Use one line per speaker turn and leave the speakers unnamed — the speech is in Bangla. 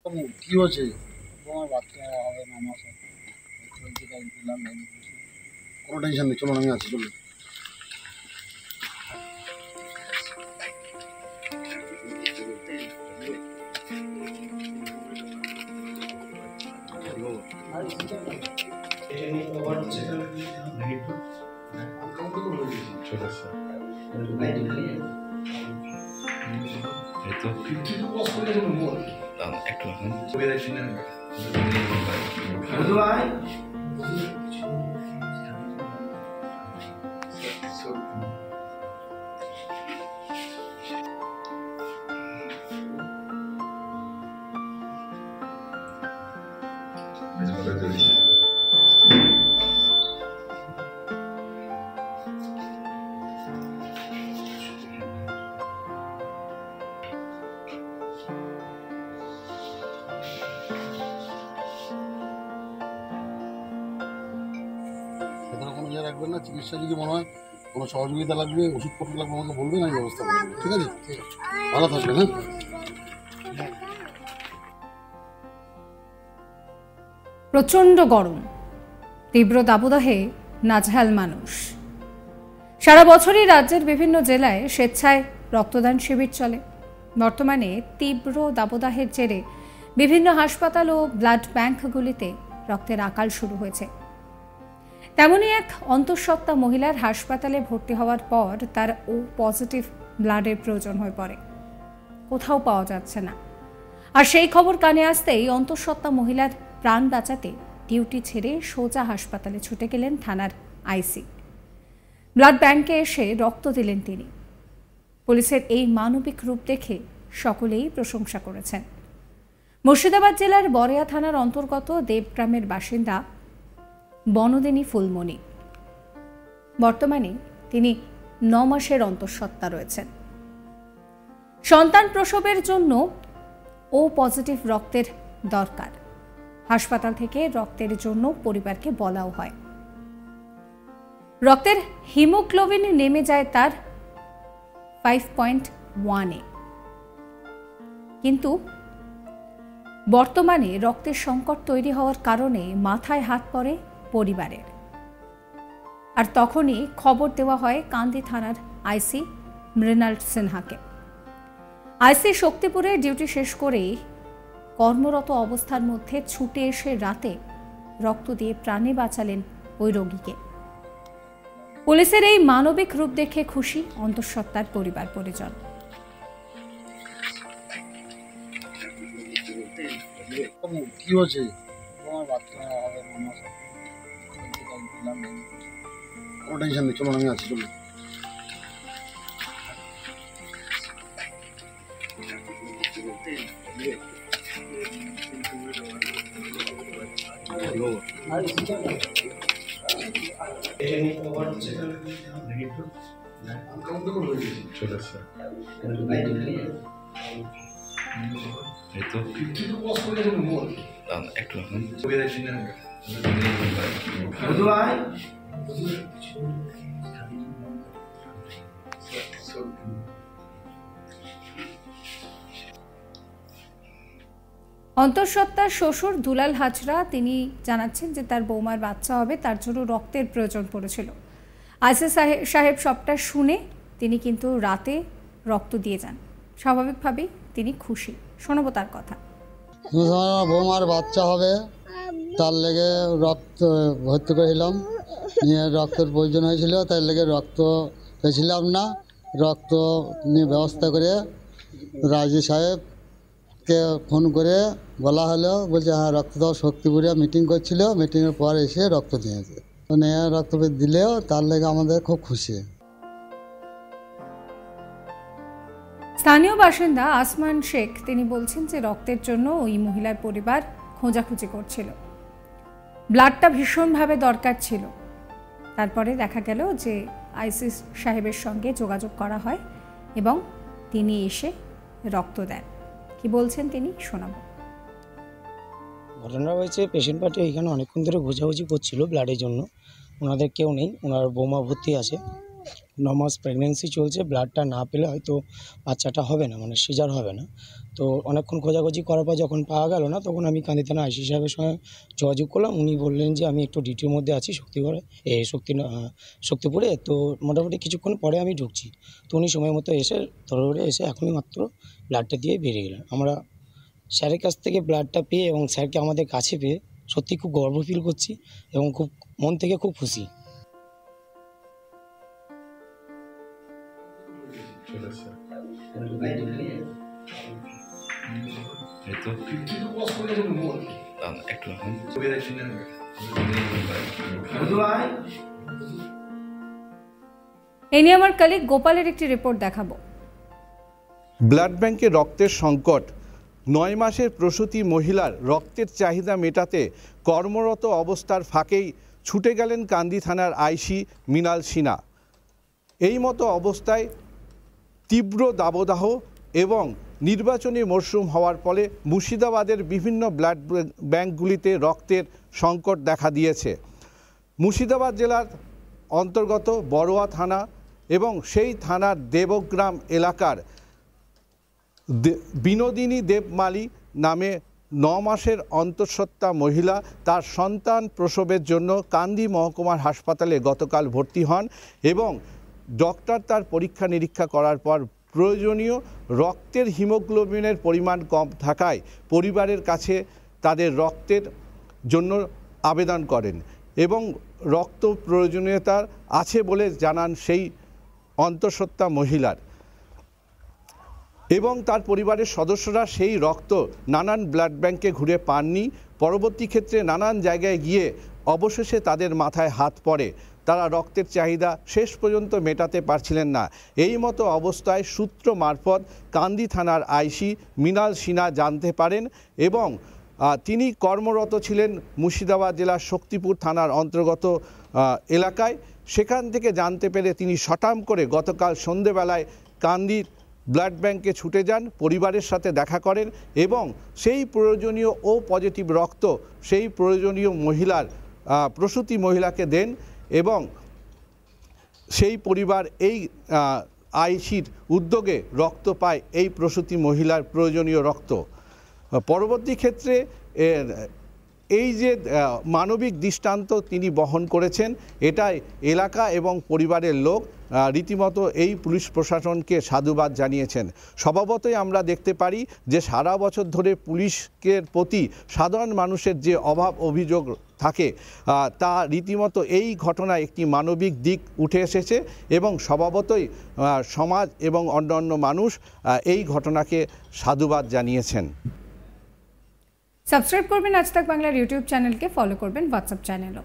কি হয়েছে? তোমার বাচ্চা হবে না মাসে চলছে তাই দিলাম। কোনো টেনশন নেই, চলুন আমি আছি, চলুন। এখানে কোনো ইয়ে রাখবেন না। চিকিৎসা যদি মনে হয় কোনো সহযোগিতা লাগবে, ওষুধপত্র লাগবে, আমাকে বলবেন, আমি ব্যবস্থা করবো। ঠিক আছে, ভালো থাকবেন। হ্যাঁ,
প্রচণ্ড গরম, তীব্র দাবদাহে নাজেহাল মানুষ। সারা বছরই রাজ্যের বিভিন্ন জেলায় স্বেচ্ছায় রক্তদান শিবির চলে। বর্তমানে তীব্র দাবদাহের জেরে বিভিন্ন হাসপাতাল ও ব্লাড ব্যাংকগুলিতে রক্তের আকাল শুরু হয়েছে। তেমনই এক অন্তঃসত্ত্বা মহিলার হাসপাতালে ভর্তি হওয়ার পর তার ও পজিটিভ ব্লাডের প্রয়োজন হয়ে পড়ে, কোথাও পাওয়া যাচ্ছে না। আর সেই খবর কানে আসতেই অন্তঃসত্ত্বা মহিলার প্রাণ বাঁচাতে ডিউটি ছেড়ে সোজা হাসপাতালে ছুটে গেলেন থানার আইসি। ব্লাড ব্যাংকে এসে রক্ত দিলেন তিনি। পুলিশের এই মানবিক রূপ দেখে সকলেই প্রশংসা করেছেন। মুর্শিদাবাদ জেলার বরেয়া থানার অন্তর্গত দেবগ্রামের বাসিন্দা বনদিনী ফুলমণি। বর্তমানে তিনি 9 মাসের অন্তঃসত্ত্বা রয়েছেন। সন্তান প্রসবের জন্য ও পজিটিভ রক্তের দরকার। হাসপাতাল থেকে রক্তের জন্য পরিবারকে বলাও হয়। রক্তের হিমোগ্লোবিন নেমে যায় তার 5.1-এ। কিন্তু বর্তমানে রক্তের সংকট তৈরি হওয়ার কারণে মাথায় হাত পড়ে পরিবারের। আর তখনই খবর দেওয়া হয় কান্দি থানার আইসি মৃণাল সিনহাকে। আইসি শক্তিপুরে ডিউটি শেষ করে কর্মরত অবস্থার মধ্যে ছুটে এসে রাতে রক্ত দিয়ে প্রাণে বাঁচালেন ওই রোগীকে। পুলিশের এই মানবিক রূপ দেখে খুশি অন্তঃসত্ত্বার পরিবার পরিজন।
কি হয়েছে? তোমার বাচ্চা হবে না মাসে চলছে তাই দিলাম। কোনো টেনশন নেই, চলুন আমি আছি, চলুন।
অন্তঃসত্ত্বার শ্বশুর দুলাল হাজরা তিনি জানাচ্ছেন যে তার বৌমার বাচ্চা হবে, তার জন্য রক্তের প্রয়োজন পড়েছিল। আইসি সাহেব সবটা শুনে তিনি কিন্তু রাতে রক্ত দিয়ে যান। স্বাভাবিকভাবেই তিনি খুশি। শোনাবো তার কথা।
বৌমার বাচ্চা হবে, তার লেগে রক্ত ভর্তি করেছিলাম, নিয়ে রক্তের প্রয়োজন হয়েছিল, তার লেগে রক্ত পেয়েছিলাম না। রক্ত নিয়ে ব্যবস্থা করে রাজি সাহেবকে ফোন করে বলা হলো, বলছে হ্যাঁ রক্ত দাও। শক্তিপুরে মিটিং করছিল, মিটিংয়ের পর এসে রক্ত দিয়েছে। নিয়ে রক্ত দিলেও তার লেগে আমাদের খুব খুশি।
স্থানীয় বাসিন্দা আসমান শেখ তিনি বলছেন যে রক্তের জন্য ওই মহিলার পরিবার খোঁজাখুঁজি করছিল, ব্লাডটা ভীষণভাবে দরকার ছিল। তারপরে দেখা গেল যে আইসি সাহেবের সঙ্গে যোগাযোগ করা হয় এবং তিনি এসে রক্ত দেন। কি বলছেন তিনি শোনাবো।
ঘটনা হয়েছে, পেশেন্ট পার্টি এখানে অনেকক্ষণ ধরে খোঁজাখুঁজি করছিল ব্লাডের জন্য। ওনাদের কেউ নেই, ওনার বৌমা ভর্তি আছে, 9 মাস প্রেগনেন্সি চলছে। ব্লাডটা না পেলে হয়তো বাচ্চাটা হবে না, মানে সিজার হবে না। তো অনেকক্ষণ খোঁজাখুঁজি করার পর যখন পাওয়া গেল না, তখন আমি কান্দি থানা আইসি সাহেবের সঙ্গে যোগাযোগ করলাম। উনি বললেন যে আমি একটু ডিউটির মধ্যে আছি শক্তিপুরে, তো মোটামুটি কিছুক্ষণ পরে আমি ঢুকছি। তো উনি সময় মতো এসে ধরে এসে এখনই মাত্র ব্লাডটা দিয়ে বেরিয়ে গেলেন। আমরা স্যারের কাছ থেকে ব্লাডটা পেয়ে এবং স্যারকে আমাদের কাছে পেয়ে সত্যি খুব গর্ব ফিল করছি এবং খুব মন থেকে খুব খুশি।
এই নিয়ে আমার কলিগ গোপালের একটি রিপোর্ট দেখাবো।
ব্লাড ব্যাংকে রক্তের সংকট। 9 মাসের প্রসূতি মহিলার রক্তের চাহিদা মেটাতে কর্মরত অবস্থার ফাঁকেই ছুটে গেলেন কান্দি থানার আইসি মৃণাল সিনহা। এই মতো অবস্থায় তীব্র দাবদাহ এবং নির্বাচনী মরশুম হওয়ার ফলে মুর্শিদাবাদের বিভিন্ন ব্লাড ব্যাংকগুলিতে রক্তের সংকট দেখা দিয়েছে। মুর্শিদাবাদ জেলার অন্তর্গত বড়োয়া থানা এবং সেই থানার দেবগ্রাম এলাকার বিনোদিনী দেবমালী নামে 9 মাসের অন্তঃসত্ত্বা মহিলা তার সন্তান প্রসবের জন্য কান্দি মহকুমার হাসপাতালে গতকাল ভর্তি হন এবং ডক্টর তার পরীক্ষা নিরীক্ষা করার পর প্রয়োজনীয় রক্তের হিমোগ্লোবিনের পরিমাণ কম থাকায় পরিবারের কাছে তাদের রক্তের জন্য আবেদন করেন এবং রক্ত প্রয়োজনীয়তা আছে বলে জানান সেই অন্তঃসত্ত্বা মহিলার এবং তার পরিবারের সদস্যরা সেই রক্ত নানান ব্লাড ব্যাংকে ঘুরে পাননি। পরবর্তী ক্ষেত্রে নানান জায়গায় গিয়ে অবশেষে তাদের মাথায় হাত পড়ে, তারা রক্তের চাহিদা শেষ পর্যন্ত মেটাতে পারছিলেন না। এই মতো অবস্থায় সূত্র মারফত কান্দি থানার আইসি মৃণাল সিনহা জানতে পারেন এবং তিনি কর্মরত ছিলেন মুর্শিদাবাদ জেলার শক্তিপুর থানার অন্তর্গত এলাকায়। সেখান থেকে জানতে পেরে তিনি সটাম করে গতকাল সন্ধেবেলায় কান্দির ব্লাড ব্যাংকে ছুটে যান, পরিবারের সাথে দেখা করেন এবং সেই প্রয়োজনীয় ও পজিটিভ রক্ত সেই প্রয়োজনীয় মহিলার প্রসূতি মহিলাকে দেন এবং সেই পরিবার এই আইসির উদ্যোগে রক্ত পায় এই প্রসূতি মহিলার প্রয়োজনীয় রক্ত। পরবর্তী ক্ষেত্রে এই যে মানবিক দৃষ্টান্ত তিনি বহন করেছেন, এটাই এলাকা এবং পরিবারের লোক রীতিমতো এই পুলিশ প্রশাসনকে সাধুবাদ জানিয়েছেন। স্বভাবতই আমরা দেখতে পারি যে সারা বছর ধরে পুলিশের প্রতি সাধারণ মানুষের যে অভাব অভিযোগ থাকে তা রীতিমতো এই ঘটনায় একটি মানবিক দিক উঠে এসেছে এবং স্বভাবতই সমাজ এবং অন্যান্য মানুষ এই ঘটনাকে সাধুবাদ জানিয়েছেন।
সাবস্ক্রাইব করবেন আজ তাক বাংলার ইউটিউব চ্যানেলকে, ফলো করবেন হোয়াটসঅ্যাপ চ্যানেলও।